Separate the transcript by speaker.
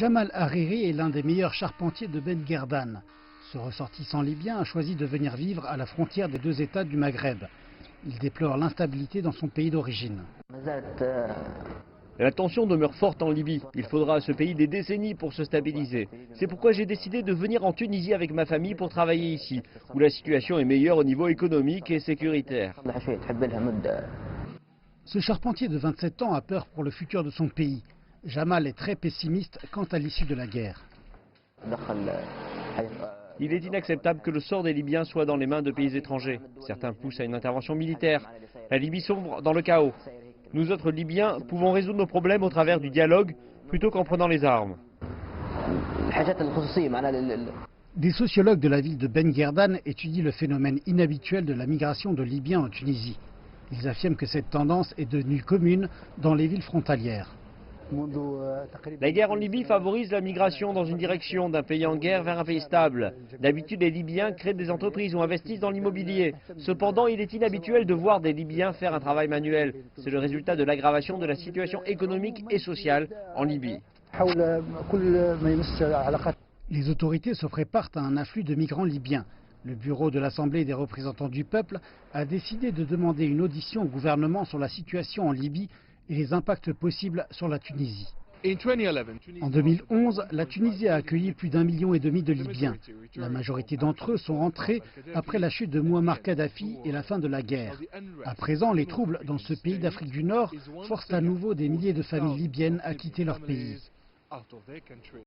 Speaker 1: Jamal Hariri est l'un des meilleurs charpentiers de Ben Guerdane. Ce ressortissant libyen a choisi de venir vivre à la frontière des deux États du Maghreb. Il déplore l'instabilité dans son pays d'origine.
Speaker 2: La tension demeure forte en Libye. Il faudra à ce pays des décennies pour se stabiliser. C'est pourquoi j'ai décidé de venir en Tunisie avec ma famille pour travailler ici, où la situation est meilleure au niveau économique et sécuritaire.
Speaker 1: Ce charpentier de 27 ans a peur pour le futur de son pays. Jamal est très pessimiste quant à l'issue de la guerre.
Speaker 2: Il est inacceptable que le sort des Libyens soit dans les mains de pays étrangers. Certains poussent à une intervention militaire. La Libye sombre dans le chaos. Nous autres Libyens pouvons résoudre nos problèmes au travers du dialogue plutôt qu'en prenant les armes.
Speaker 1: Des sociologues de la ville de Ben Guerdane étudient le phénomène inhabituel de la migration de Libyens en Tunisie. Ils affirment que cette tendance est devenue commune dans les villes frontalières.
Speaker 2: La guerre en Libye favorise la migration dans une direction d'un pays en guerre vers un pays stable. D'habitude, les Libyens créent des entreprises ou investissent dans l'immobilier. Cependant, il est inhabituel de voir des Libyens faire un travail manuel. C'est le résultat de l'aggravation de la situation économique et sociale en Libye.
Speaker 1: Les autorités se préparent à un afflux de migrants libyens. Le bureau de l'Assemblée des représentants du peuple a décidé de demander une audition au gouvernement sur la situation en Libye et les impacts possibles sur la Tunisie. En 2011, la Tunisie a accueilli plus d'1,5 million de Libyens. La majorité d'entre eux sont rentrés après la chute de Mouammar Kadhafi et la fin de la guerre. À présent, les troubles dans ce pays d'Afrique du Nord forcent à nouveau des milliers de familles libyennes à quitter leur pays.